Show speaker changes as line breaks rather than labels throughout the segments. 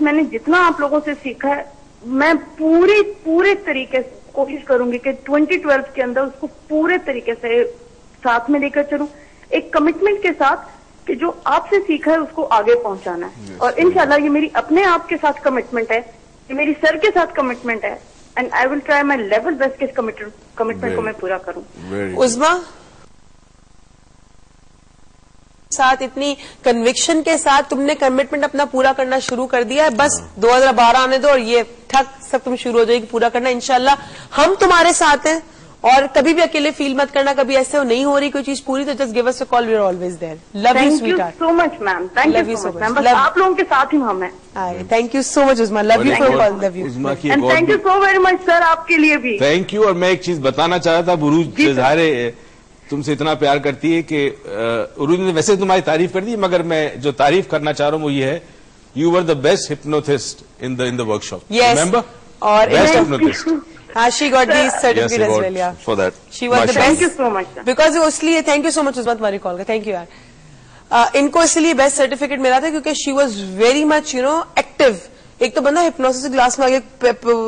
میں نے جتنا آپ لوگوں سے سیکھا ہے میں پورے طریقے سے کوشش کروں گی کہ 2012 کے اندر اس کو پورے طریقے سے ساتھ میں لے کر چلوں, ایک کمٹمنٹ کے ساتھ کہ جو آپ سے سیکھا ہے اس کو آگے پہنچانا ہے. اور انشاءاللہ یہ میری اپنے آپ کے ساتھ کمٹمنٹ ہے, یہ میری سر کے ساتھ کمٹمنٹ ہے, and I will try my level best کہ اس کمٹمنٹ کو میں پورا کروں.
عظمیٰ ساتھ اتنی کنوکشن کے ساتھ تم نے کمٹمنٹ اپنا پورا کرنا شروع کر دیا ہے, بس 2012 آنے دو اور یہ ٹھک سب تم شروع ہو جائے گی پورا کرنا انشاءاللہ. ہم تمہارے ساتھ ہیں اور کبھی بھی اکیلے فیل مت کرنا, کبھی ایسے ہو نہیں ہو رہی کوئی چیز پوری تو just give us a call, we are always there. Love you sweetheart.
Thank you so much ma'am, thank you so much ma'am, بس آپ لوگوں کے ساتھ ہی ہم ہیں.
Thank you so much Uzma, love you for call, love you.
And thank you so very much sir, آپ کے لیے بھی
تھینک یو. اور میں ایک چیز بتانا چاہ رہا تھا, عروج ظاہر ہے تم سے اتنا پیار کرتی ہے کہ عروج نے ویسے تمہاری تعریف کر دی, مگر میں جو تعریف کرنا چاہ رہا ہوں وہ یہ ہے, you are the best hypnotist in the workshop. Remember,
اور
best hypnotist.
she got the certificate as well, yeah.
For that.
She was the best.
Thank you so much, sir.
Because اس لیے thank you so much عظمیٰ تمہاری کال کا, thank you یار. ان کو اس لیے best certificate ملا تھا کیونکہ she was very much active. ایک تو بندہ ہپنوسس کلاس میں آگے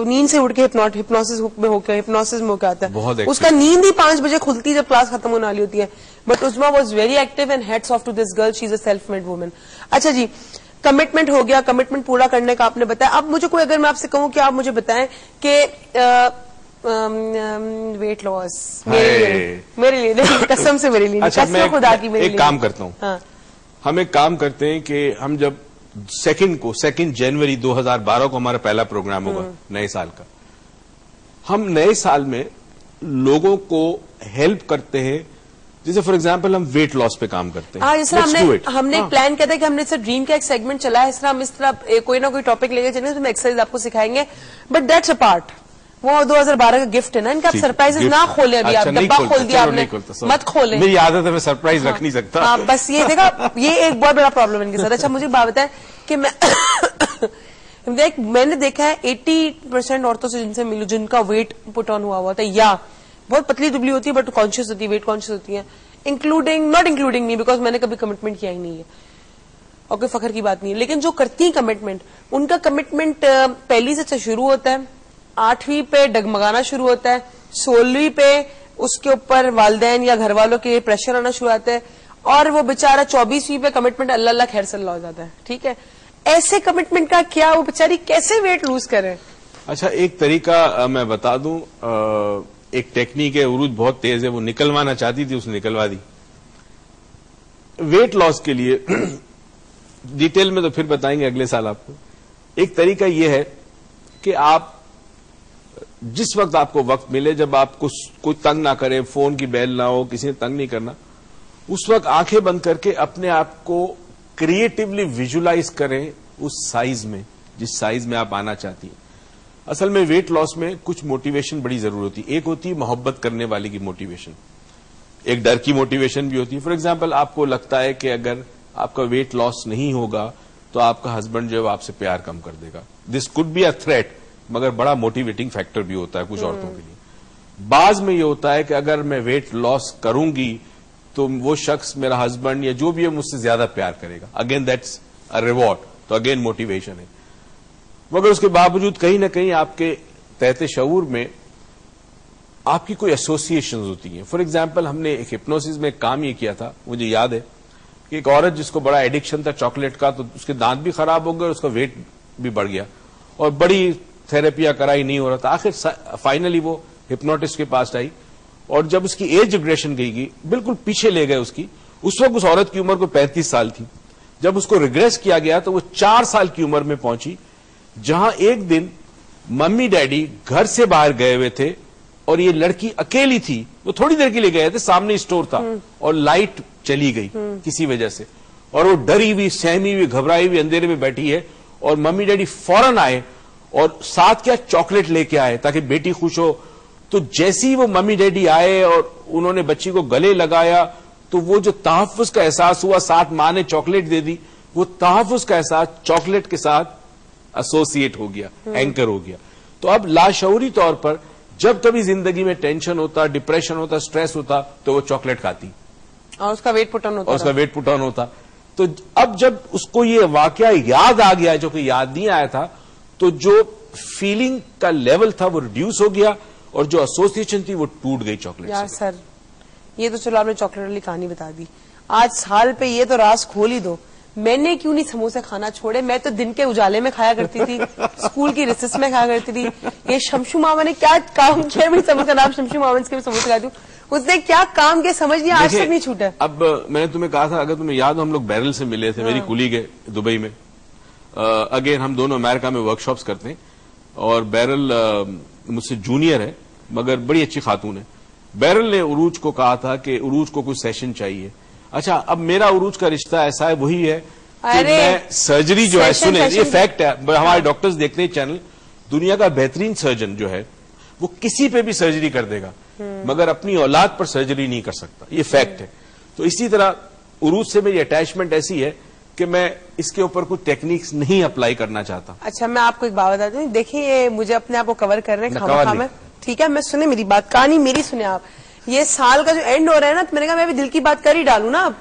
نیند سے اٹھ کے ہپنوسس میں ہو کے آتا ہے, اس کا نیند ہی 5 بجے کھلتی جب کلاس ختم ہونے والی ہوتی ہے. But Uzma was very active and hats off to this girl, she is a self made woman. اچھا جی, کمٹمنٹ ہو گیا, کمٹمنٹ پورا کرنے کا آپ نے بتایا. اب مجھے کوئی اگر میں آپ سے کہوں کہ آپ مجھے بتائیں کہ ویٹ لاس میرے لیے قسم سے میرے لیے قسم خدا کی,
ایک کام کرتا ہوں, ہم ایک کام کرتے ہیں کہ ہم جب سیکنڈ جنوری 2012 کو ہمارا پہلا پروگرام ہوگا نئے سال کا, ہم نئے سال میں لوگوں کو ہیلپ کرتے ہیں. جیسے فار ایگزامپل ہم ویٹ لاس پہ کام کرتے ہیں.
اس طرح ہم نے ایک پلان کیا تھا کہ ہم نے ڈریم کا ایک سیگمنٹ چلا ہے, اس طرح ہم اس طرح کوئی نہ کوئی ٹاپک لے کے چلیں گے, ایکسرسائز آپ کو سکھائیں گے. بٹ دیٹس اے پارٹ, وہ 2012 کا گفٹ ہے نا, ان کا آپ سرپرائز نہ کھولیں. ابھی آپ ڈبا کھول دیا آپ نے, مت کھولیں.
میری عادت ہے میں سرپرائز رکھ نہیں سکتا.
بس یہ دیکھا, یہ ایک بہت بڑا پرابلم ان کے ساتھ. اچھا مجھے بات بتائیں کہ میں نے دیکھا ہے 80% عورتوں سے جن سے ملوں جن کا ویٹ پٹ آن ہوا ہوتا ہے, یا بہت پتلی دبلی ہوتی ہے بٹ کانشیس ہوتی ہے, ویٹ کانشیس ہوتی ہے, ناٹ انکلوڈنگ می بیکاز میں نے کبھی کمٹمنٹ کیا ہی نہیں ہے اور کوئی فخر کی بات نہیں ہے. لیکن جو کرتی ہیں کمٹمنٹ, ان کا کمٹمنٹ پہلی سے شروع ہوتا ہے, 8ویں پہ ڈگمگانا شروع ہوتا ہے, 16ویں پہ اس کے اوپر والدین یا گھر والوں کے پریشر آنا شروع ہوتا ہے, اور وہ بےچارا 24ویں پہ کمٹمنٹ اللہ اللہ خیر صلی اللہ ہو جاتا ہے. ٹھیک ہے, ایسے کمٹمنٹ کا کیا, وہ بےچاری کیسے ویٹ لوز کرے؟
اچھا ایک طریقہ میں بتا دوں, ایک ٹیکنیک ہے, عروج بہت تیز ہے, وہ نکلوانا چاہتی تھی, اس نے نکلوا دی. ویٹ لاس کے لیے ڈیٹیل میں تو پھر بتائیں گے اگلے سال آپ کو. ایک طریقہ یہ ہے کہ آپ جس وقت آپ کو وقت ملے, جب آپ کو کوئی تنگ نہ کرے, فون کی بیل نہ ہو, کسی نے تنگ نہیں کرنا, اس وقت آنکھیں بند کر کے اپنے آپ کو کریٹیولی ویژولائز کریں اس سائز میں جس سائز میں آپ آنا چاہتی ہیں. اصل میں ویٹ لاس میں کچھ موٹیویشن بڑی ضروری ہوتی ہے. ایک ہوتی ہے محبت کرنے والی کی موٹیویشن, ایک ڈر کی موٹیویشن بھی ہوتی ہے. فار ایگزامپل آپ کو لگتا ہے کہ اگر آپ کا ویٹ لاس نہیں ہوگا تو آپ کا ہسبینڈ جو ہے آپ سے پیار کم کر دے گا. دس کوڈ بی اے تھریٹ, مگر بڑا موٹیویٹنگ فیکٹر بھی ہوتا ہے کچھ عورتوں کے لیے. بعض میں یہ ہوتا ہے کہ اگر میں ویٹ لاس کروں گی تو وہ شخص, میرا ہسبینڈ یا جو بھی ہے, مجھ سے زیادہ پیار کرے گا. اگین دیٹس اے ریوارڈ, تو اگین موٹیویشن ہے. مگر اس کے باوجود کہیں نہ کہیں آپ کے تحت شعور میں آپ کی کوئی ایسوسیشن ہوتی ہیں. فار ایگزامپل ہم نے ایک ہپنوسس میں ایک کام یہ کیا تھا, مجھے یاد ہے کہ ایک عورت جس کو بڑا ایڈکشن تھا چاکلیٹ کا, تو اس کے دانت بھی خراب ہو گئے اور اس کا ویٹ بھی بڑھ گیا, اور بڑی تھراپیاں کرائی, نہیں ہو رہا تھا. آخر فائنلی وہ ہپنوٹسٹ کے پاس آئی, اور جب اس کی ایج ریگریشن گئی بالکل پیچھے لے گئے اس کی. اس وقت اس عورت کی عمر کو 35 سال تھی. جب اس کو ریگریس کیا گیا تو وہ 4 سال کی عمر میں پہنچی, جہاں ایک دن ممی ڈیڈی گھر سے باہر گئے ہوئے تھے اور یہ لڑکی اکیلی تھی. وہ تھوڑی دیر کے لیے گئے تھے, سامنے اسٹور تھا اور لائٹ چلی گئی کسی وجہ سے, اور وہ ڈری ہوئی, سہمی ہوئی, گھبرائی ہوئی اندھیرے میں بیٹھی ہے, اور ممی ڈیڈی فوراً آئے اور ساتھ کیا چاکلیٹ لے کے آئے تاکہ بیٹی خوش ہو. تو جیسی وہ ممی ڈیڈی آئے اور انہوں نے بچی کو گلے لگایا تو وہ جو تحفظ کا احساس ہوا, ساتھ ماں نے چاکلیٹ دے دی, وہ تحفظ کا احساس چاکلیٹ کے ساتھ ایسوسیٹ ہو گیا, اینکر ہو گیا. تو اب لاشعوری طور پر جب کبھی زندگی میں ٹینشن ہوتا, ڈپریشن ہوتا, سٹریس ہوتا, تو وہ چاکلیٹ کھاتی
اور اس کا ویٹ پٹ آن ہوتا,
اور اس کا ویٹ پٹ آن ہوتا. تو اب جب اس کو یہ واقعہ یاد آ گیا جو کہ یاد نہیں آیا تھا, تو جو فیلنگ کا لیول تھا وہ ریڈیوس ہو گیا اور جو ایسوسیشن تھی وہ ٹوٹ گئی چاکلیٹ
یار سر یہ تو چلو آپ نے چاکلیٹ والی کہانی بتا دی, آج سال پہ یہ تو راز کھول ہی دو, میں نے کیوں نہیں سموسے کھانا چھوڑے؟ میں تو دن کے اجالے میں کھایا کرتی تھی, اسکول کی ریسس میں کھایا کرتی تھی. یہ شمشو ماما نے کیا کام کیا؟ میں سمجھ کا نام شمشو ماما کے سموسے کھاتی ہوں, اس نے کیا کام کیا سمجھ لیا, آج تک نہیں چھوٹا.
اب میں نے تمہیں کہا تھا, اگر تمہیں یاد ہو ہم لوگ بیرل سے ملے تھے, میری کولیگ ہے دبئی میں, اگین ہم دونوں امریکہ میں ورک شاپس کرتے ہیں, اور بیرل مجھ سے جونیئر ہے مگر بڑی اچھی خاتون ہے. بیرل نے عروج کو کہا تھا کہ عروج کو کوئی سیشن چاہیے. اچھا اب میرا عروج کا رشتہ ایسا ہے وہی ہے کہ میں سرجری جو ہے, سنیں یہ فیکٹ ہے, ہمارے ڈاکٹرز دیکھتے ہیں چینل, دنیا کا بہترین سرجن جو ہے وہ کسی پہ بھی سرجری کر دے گا مگر اپنی اولاد پر سرجری نہیں کر سکتا, یہ فیکٹ ہے. تو اسی طرح عروج سے میری اٹیچمنٹ ایسی ہے کہ میں اس کے اوپر کوئی ٹیکنیکس نہیں اپلائی کرنا چاہتا.
اچھا میں آپ کو ایک بات بتاتی ہوں, دیکھیں یہ مجھے اپنے آپ کو کور کر رہے ہیں کھانا کھانا, ٹھیک ہے, میں سنیں میری بات, کہانی میری سنیں آپ. یہ سال کا جو اینڈ ہو رہا ہے نا, تو میں نے کہا میں بھی دل کی بات کر ہی ڈالوں نا. اب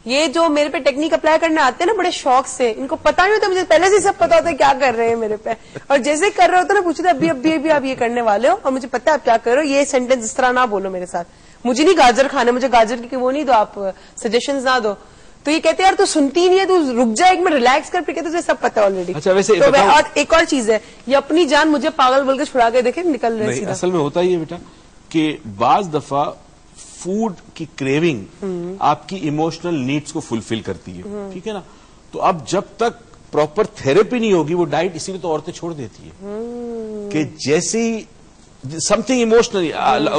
یہ جو میرے پہ ٹیکنیک اپلائی کرنے آتے ہیں نا بڑے شوق سے, ان کو پتا نہیں ہوتا, مجھے پہلے سے سب پتا ہوتا ہے کیا کر رہے ہیں میرے پہ, اور جیسے کر رہے ہوتے نا پوچھتے ابھی آپ یہ کرنے والے ہو اور مجھے پتا ہے آپ کیا کر رہے ہو, یہ سینٹینس اس طرح نہ بولو میرے ساتھ, مجھے نہیں گاجر کھانا, مجھے گاجر کی وہ نہیں دو, آپ سجیشنز نہ دو. تو یہ کہتے ہیں یار تو سنتی نہیں ہے, تو رک جائے ایک منٹ ریلیکس کر, پھر کہتے تجھے سب پتا ہے آلریڈی.
اچھا ویسے
اور ایک اور چیز ہے, یہ اپنی جان مجھے پاگل بول کے چھڑا کے دیکھیں نکل رہے ہیں.
اصل میں ہوتا ہی ہے بیٹا کہ بعض دفعہ فوڈ کی کریونگ آپ کی ایموشنل نیڈز کو فلفل کرتی ہے, ٹھیک ہے نا. تو اب جب تک پراپر تھراپی نہیں ہوگی وہ ڈائٹ, اسی لیے تو عورتیں چھوڑ دیتی ہیں کہ جیسے ہی سم تھنگ ایموشنل,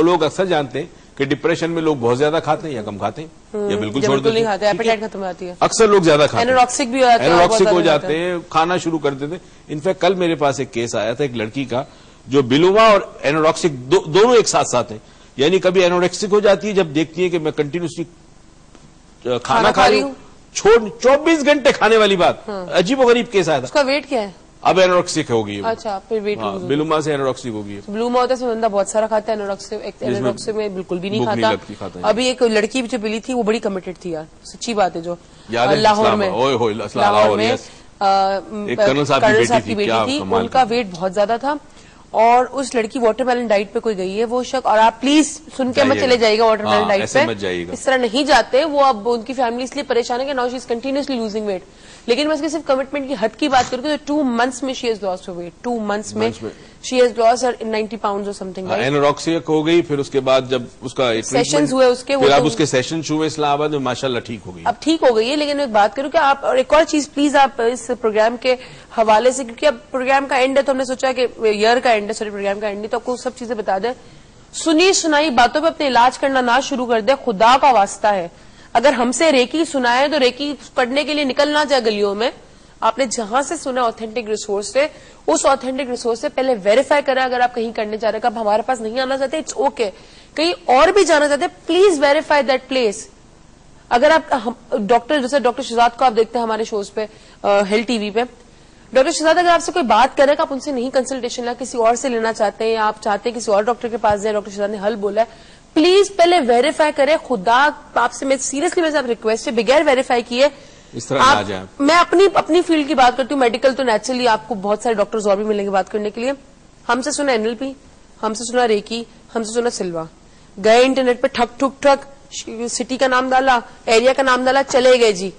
لوگ اکثر جانتے ہیں کہ ڈپریشن میں لوگ بہت زیادہ کھاتے ہیں یا کم کھاتے ہیں یا بالکل چھوڑ دیتے ہیں,
ایپیٹائٹ ختم ہو جاتی ہے,
اکثر لوگ زیادہ کھاتے ہیں,
اینورکسک
ہو جاتے ہیں, کھانا شروع کر دیتے ہیں. انفیکٹ کل میرے پاس ایک کیس آیا تھا ایک لڑکی کا جو بلوما اور اینورکسک دونوں ایک ساتھ ساتھ ہیں, یعنی کبھی اینورکسک ہو جاتی ہے جب دیکھتی ہے کہ میں کنٹینیوسلی کھانا کھا رہی ہوں, چھوڑ 24 گھنٹے کھانے والی بات, عجیب و غریب کیس آیا تھا.
اس کا ویٹ کیا ہے؟
اب اینورکسک ہوگی.
اچھا پھر ویٹ
بلوما سے اینورکسک ہوگی.
بلوما ہوتا ہے بندہ بہت سارا کھاتا ہے, اینورکسک میں بالکل بھی نہیں کھاتا. ابھی ایک لڑکی جو ملی تھی وہ بڑی کمیٹڈ تھی یار, سچی بات ہے, جو لاہور میں کرنل صاحب کی بیٹی تھی, ان کا ویٹ بہت زیادہ تھا, اور اس لڑکی واٹر میلن ڈائٹ پہ کوئی گئی ہے وہ شک, اور آپ پلیز سن کے مت چلے جائے گا واٹر میلن ڈائٹ پہ, اس طرح نہیں جاتے وہ. اب ان کی فیملی اس لیے پریشان ہے کہ now she is continuously losing weight, لیکن میں اس کی صرف کمٹمنٹ کی حد کی بات کروں تو 2 months میں she has lost wait, 2 months میں شی ہیز لاسٹ 90 pounds اور سمتھنگ.
اینورکسک ہو گئی, پھر اس کے بعد جب اس کا
سیشنز ہوئے اس کے,
پھر اب اس کے سیشنز ہوئے اسلام آباد میں, ماشاءاللہ ٹھیک ہو گئی,
اب ٹھیک ہو گئی ہے. لیکن میں ایک بات کروں کہ آپ, اور ایک اور چیز پلیز آپ اس پروگرام کے حوالے سے, کیونکہ اب پروگرام کا اینڈ ہے تو ہم نے سوچا کہ ایئر کا اینڈ ہے, سوری پروگرام کا اینڈ ہے, تو آپ کو سب چیزیں بتا دیں. سنی سنائی باتوں پہ اپنے علاج کرنا نہ شروع کر دے, خدا کا واسطہ ہے. اگر ہم سے ریکی سنائے تو ریکی پڑھنے کے لیے نکلنا جائے گلیوں میں, آپ نے جہاں سے سنا آتھینٹک ریسورس سے, اس آتھینٹک ریسورس سے پہلے ویریفائی کریں. اگر آپ کہیں کرنے جا رہے ہیں, اب ہمارے پاس نہیں آنا چاہتے, اٹس اوکے, کہیں اور بھی جانا چاہتے ہیں, پلیز ویریفائی دیٹ پلیس. اگر آپ ڈاکٹر, جیسے ڈاکٹر شہزاد کو آپ دیکھتے ہیں ہمارے شوز پہ, ہیلتھ ٹی وی پہ, ڈاکٹر شہزاد اگر آپ سے کوئی بات کرے کہ آپ ان سے نہیں کنسلٹیشن لا, کسی اور سے لینا چاہتے ہیں, یا آپ چاہتے ہیں کسی اور ڈاکٹر کے پاس جائیں, ڈاکٹر شہزاد نے حل بولا ہے, پلیز پہلے ویریفائی کرے. خدا آپ سے میں سیریسلی میرے ساتھ ریکویسٹ ہے, بغیر ویریفائی کیے
اس طرح نہ جائیں.
میں اپنی فیلڈ کی بات کرتی ہوں, میڈیکل تو نیچرلی آپ کو بہت سارے ڈاکٹرز اور بھی ملیں گے بات کرنے کے لیے. ہم سے سنا NLP, ہم سے سنا ریکی, ہم سے سنا سلوا, گئے انٹرنیٹ پہ ٹھک ٹھک ٹھک, سٹی کا نام ڈالا, ایریا کا نام ڈالا, چلے گئے جی.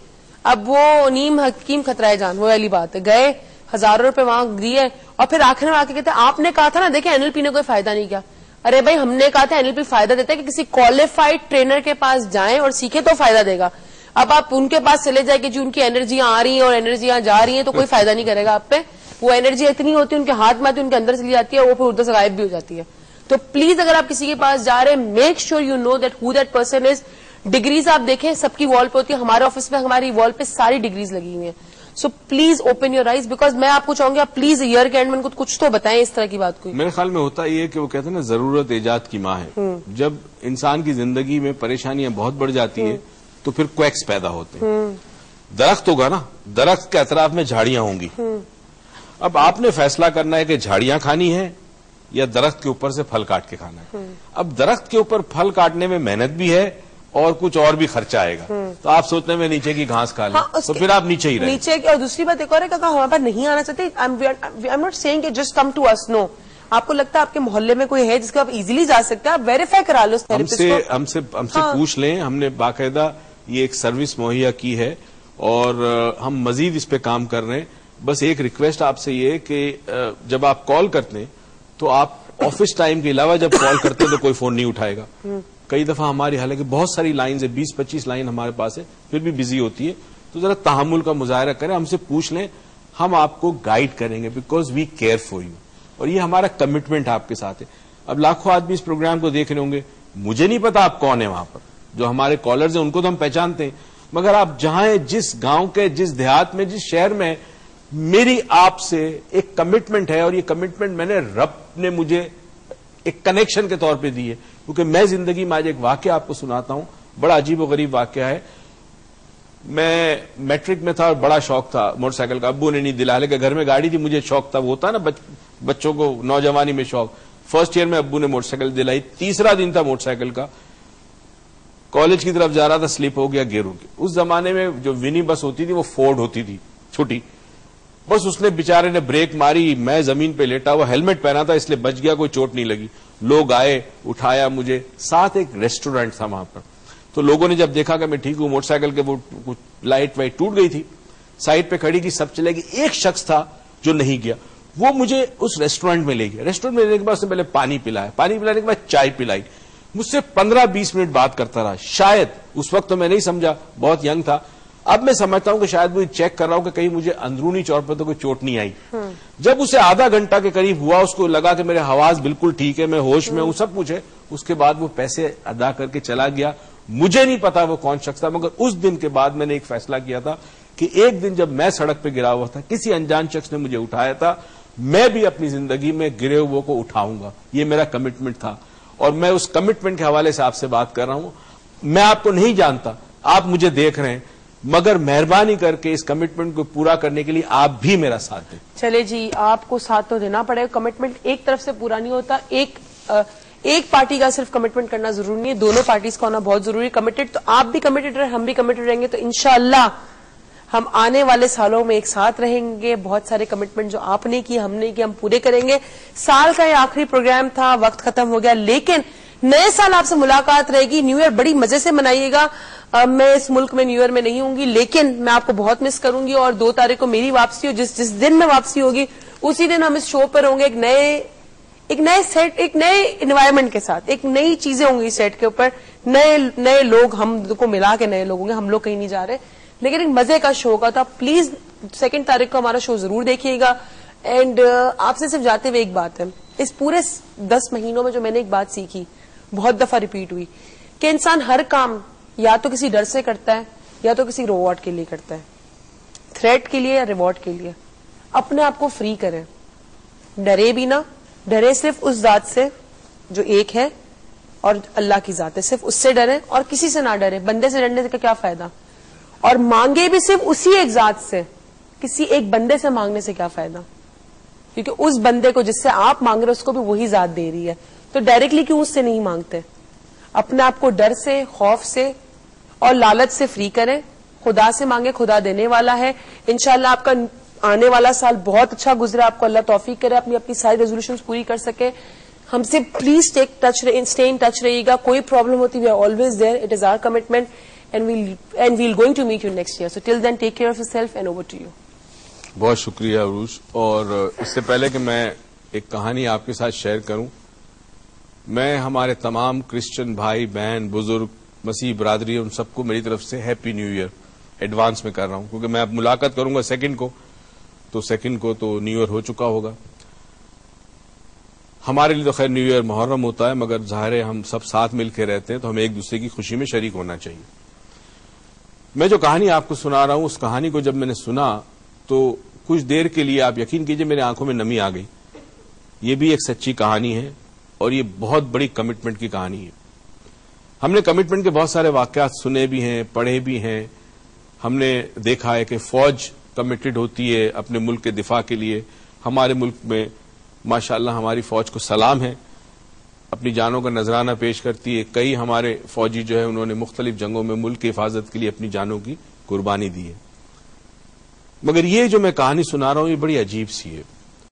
اب وہ نیم حکیم خطرہ جان, وہ والی بات ہے, گئے ہزاروں روپے وہاں دیے, اور پھر آخر میں آ کے کہتے آپ نے کہا تھا نا, دیکھیں NLP نے کوئی فائدہ نہیں کیا. ارے بھائی ہم نے کہا تھا NLP فائدہ دیتا ہے کہ کسی کوالیفائڈ ٹرینر کے پاس جائیں اور سیکھیں تو فائدہ دے گا. اب آپ ان کے پاس چلے جائیں کہ جی ان کی انرجیاں آ رہی ہیں اور انرجیاں جا رہی ہیں, تو کوئی فائدہ نہیں کرے گا آپ پہ. وہ انرجی اتنی ہوتی ہے ان کے ہاتھ میں آتی ہے, ان کے اندر چلی جاتی ہے, اور وہ پھر ادھر سے غائب بھی ہو جاتی ہے. تو پلیز اگر آپ کسی کے پاس جا رہے ہیں, make sure you know that who that person is. Degrees آپ دیکھیں سب کی وال پہ ہوتی ہے, ہمارے آفس میں ہماری وال پہ ساری ڈگریز لگی ہوئی ہیں. So please open your eyes, because میں آپ کو چاہوں گی آپ پلیز ایئر کے اینڈ میں کچھ تو بتائیں اس طرح کی بات کو.
میرے خیال میں ہوتا یہ کہ وہ کہتے ہیں نا ضرورت ایجاد کی ماں ہے. جب انسان کی زندگی میں پریشانیاں بہت بڑھ جاتی ہیں تو پھر کویکس پیدا ہوتے ہیں. درخت ہوگا نا, درخت کے اطراف میں جھاڑیاں ہوں گی. اب آپ نے فیصلہ کرنا ہے کہ جھاڑیاں کھانی ہے یا درخت کے اوپر سے پھل کاٹ کے کھانا ہے. اب درخت کے اوپر پھل کاٹنے میں محنت بھی ہے اور کچھ اور بھی خرچہ آئے گا, تو آپ سوچتے ہیں میں نیچے کی گھاس کھا لوں, تو پھر آپ نیچے ہی رہیں.
نیچے کی. اور دوسری بات ایک اور ہے کہ ہمارے پاس نہیں آنا چاہتے, آئی ایم ناٹ سیئنگ کہ جسٹ کم ٹو اس. نو, آپ کو لگتا ہے آپ کے محلے میں کوئی ہے جس کو آپ ایزیلی جا سکتے ہیں, آپ ویریفائی کرا لو اس تھراپسٹ کو.
ہم سے پوچھ لیں, ہم نے باقاعدہ یہ ایک سروس مہیا کی ہے اور ہم مزید اس پہ کام کر رہے ہیں. بس ایک ریکویسٹ آپ سے یہ کہ جب آپ کال کرتے ہیں تو آپ آفس ٹائم کے علاوہ جب کال کرتے ہیں تو کوئی فون نہیں اٹھائے گا. کئی دفعہ ہماری حالانکہ بہت ساری لائنز ہیں, 20-25 لائن ہمارے پاس ہے, پھر بھی بزی ہوتی ہے, تو ذرا تحمل کا مظاہرہ کریں, ہم سے پوچھ لیں, ہم آپ کو گائیڈ کریں گے, because we care for you, اور یہ ہمارا کمٹمنٹ آپ کے ساتھ ہے. اب لاکھوں آدمی اس پروگرام کو دیکھ رہے ہوں گے, مجھے نہیں پتا آپ کون ہیں وہاں پر, جو ہمارے کالرز ہیں ان کو تو ہم پہچانتے ہیں, مگر آپ جہاں ہیں, جس گاؤں کے, جس دیہات میں, جس شہر میں, میری آپ سے ایک کمٹمنٹ ہے, اور یہ کمٹمنٹ میں نے رب نے مجھے ایک کنیکشن کے طور پہ دی ہے, کیونکہ میں زندگی میں آج ایک واقعہ آپ کو سناتا ہوں, بڑا عجیب و غریب واقعہ ہے. میں میٹرک میں تھا اور بڑا شوق تھا موٹر سائیکل کا, ابو نے نہیں دلایا, کہ گھر میں گاڑی تھی, مجھے شوق تھا, وہ ہوتا نا بچوں کو نوجوانی میں شوق. فرسٹ ایئر میں ابو نے موٹر سائیکل دلائی, تیسرا دن تھا موٹر سائیکل کا, کالج کی طرف جا رہا تھا, سلپ ہو گیا, گیروں کے. اس زمانے میں جو ونی بس ہوتی تھی وہ فورڈ ہوتی تھی چھوٹی, بس اس نے بیچارے نے بریک ماری, میں زمین پہ لیٹا ہوا, ہیلمٹ پہنا تھا اس لیے بچ گیا, کوئی چوٹ نہیں لگی. لوگ آئے, اٹھایا مجھے, ساتھ ایک ریسٹورینٹ تھا وہاں پر, تو لوگوں نے جب دیکھا کہ میں ٹھیک ہوں, موٹر سائیکل کے وہ لائٹ وائٹ ٹوٹ گئی تھی, سائڈ پہ کھڑی کی, سب چلے گی, ایک شخص تھا جو نہیں گیا, وہ مجھے اس ریسٹورینٹ میں لے گیا. ریسٹورینٹ میں لینے کے بعد اس نے پہلے پانی پلایا, پانی پلانے کے بعد چائے پلائی, مجھ سے 15-20 منٹ بات کرتا رہا. شاید اس وقت تو میں نہیں سمجھا, بہت ینگ تھا, اب میں سمجھتا ہوں کہ شاید وہ چیک کر رہا ہوں کہ کہیں مجھے اندرونی طور پر تو کوئی چوٹ نہیں آئی. جب اسے آدھا گھنٹہ کے قریب ہوا, اس کو لگا کہ میرے حواس بالکل ٹھیک ہے, میں ہوش میں ہوں, سب کچھ ہے, اس کے بعد وہ پیسے ادا کر کے چلا گیا. مجھے نہیں پتا وہ کون شخص تھا, مگر اس دن کے بعد میں نے ایک فیصلہ کیا تھا کہ ایک دن جب میں سڑک پہ گرا ہوا تھا, کسی انجان شخص نے مجھے اٹھایا تھا, میں بھی اپنی زندگی میں گرے ہوئے کو اٹھاؤں گا. یہ میرا کمٹمنٹ تھا, اور میں اس کمٹمنٹ کے حوالے سے آپ سے بات کر رہا ہوں. میں آپ کو نہیں جانتا, آپ مجھے دیکھ رہے ہیں, مگر مہربانی کر کے اس کمٹمنٹ کو پورا کرنے کے لیے آپ بھی میرا ساتھ دیں.
چلے جی, آپ کو ساتھ تو دینا پڑے گا. کمٹمنٹ ایک طرف سے پورا نہیں ہوتا, ایک پارٹی کا صرف کمٹمنٹ کرنا ضروری نہیں ہے, دونوں پارٹیز کا ہونا بہت ضروری ہے. کمیٹڈ تو آپ بھی کمیٹڈ رہیں, ہم بھی کمیٹڈ رہیں گے, تو انشاءاللہ ہم آنے والے سالوں میں ایک ساتھ رہیں گے. بہت سارے کمٹمنٹ جو آپ نے کی, ہم نے کی, ہم پورے کریں گے. سال کا یہ آخری پروگرام تھا, وقت ختم ہو گیا, لیکن نئے سال آپ سے ملاقات رہے گی. نیو ایئر بڑی مزے سے منائیے گا. میں اس ملک میں نیو ایئر میں نہیں ہوں گی, لیکن میں آپ کو بہت مس کروں گی, اور 2 تاریخ کو میری واپسی ہو, جس دن میں واپسی ہوگی اسی دن ہم اس شو پر ہوں گے, ایک نئے سیٹ, ایک نئے انوائرمنٹ کے ساتھ, ایک نئی چیزیں ہوں گی سیٹ کے اوپر, نئے لوگ, ہم کو ملا کے نئے لوگ ہوں گے. ہم لوگ کہیں نہیں جا رہے, لیکن ایک مزے کا شو ہوگا. تو آپ پلیز 2 تاریخ کو ہمارا شو ضرور دیکھیے گا. اینڈ آپ سے صرف جاتے ہوئے ایک بات ہے, اس پورے 10 مہینوں میں جو میں نے ایک بات سیکھی, بہت دفعہ ریپیٹ ہوئی, کہ انسان ہر کام یا تو کسی ڈر سے کرتا ہے یا تو کسی ریوارڈ کے لیے کرتا ہے, تھریٹ کے لیے یا ریوارڈ کے لیے. اپنے آپ کو فری کریں, ڈرے بھی نہ, ڈرے صرف اس ذات سے جو ایک ہے اور اللہ کی ذات ہے, صرف اس سے ڈریں, اور کسی سے نہ ڈریں. بندے سے ڈرنے کا کیا فائدہ, اور مانگے بھی صرف اسی ایک ذات سے, کسی ایک بندے سے مانگنے سے کیا فائدہ, کیونکہ اس بندے کو جس سے آپ مانگ رہے اس کو بھی وہی ذات دے رہی ہے. تو ڈائریکٹلی کیوں اس سے نہیں مانگتے؟ اپنے آپ کو ڈر سے, خوف سے اور لالچ سے فری کریں, خدا سے مانگے, خدا دینے والا ہے. انشاءاللہ آپ کا آنے والا سال بہت اچھا گزرا, آپ کو اللہ توفیق کرے, اپنی ساری ریزولوشنز پوری کر سکے. ہم سے پلیز اسٹے ان ٹچ رہیے گا. کوئی پرابلم ہوتی, we are always there, it is our commitment, and we'll going to meet you next year. So till then take care of yourself and over to you.
بہت شکریہ عروج. اور اس سے پہلے کہ میں ایک کہانی آپ کے ساتھ شیئر کروں, میں ہمارے تمام کرسچن بھائی بہن بزرگ مسیح برادری ان سب کو میری طرف سے ہیپی نیو ایئر ایڈوانس میں کر رہا ہوں, کیونکہ میں اب ملاقات کروں گا 2 کو, تو 2 کو تو نیو ایئر ہو چکا ہوگا. ہمارے لیے تو خیر نیو ایئر محرم ہوتا ہے, مگر ظاہر ہے ہم سب ساتھ مل کے رہتے ہیں, تو ہمیں ایک دوسرے کی خوشی میں شریک ہونا چاہیے. میں جو کہانی آپ کو سنا رہا ہوں, اس کہانی کو جب میں نے سنا تو کچھ دیر کے لیے آپ یقین کیجئے میرے آنکھوں میں نمی آ گئی. یہ بھی ایک سچی کہانی ہے, اور یہ بہت بڑی کمٹمنٹ کی کہانی ہے. ہم نے کمٹمنٹ کے بہت سارے واقعات سنے بھی ہیں, پڑھے بھی ہیں. ہم نے دیکھا ہے کہ فوج کمیٹڈ ہوتی ہے اپنے ملک کے دفاع کے لیے. ہمارے ملک میں ماشاءاللہ ہماری فوج کو سلام ہے. اپنی جانوں کا نذرانہ پیش کرتی ہے. کئی ہمارے فوجی جو ہے انہوں نے مختلف جنگوں میں ملک کی حفاظت کے لیے اپنی جانوں کی قربانی دی ہے. مگر یہ جو میں کہانی سنا رہا ہوں یہ بڑی عجیب سی ہے.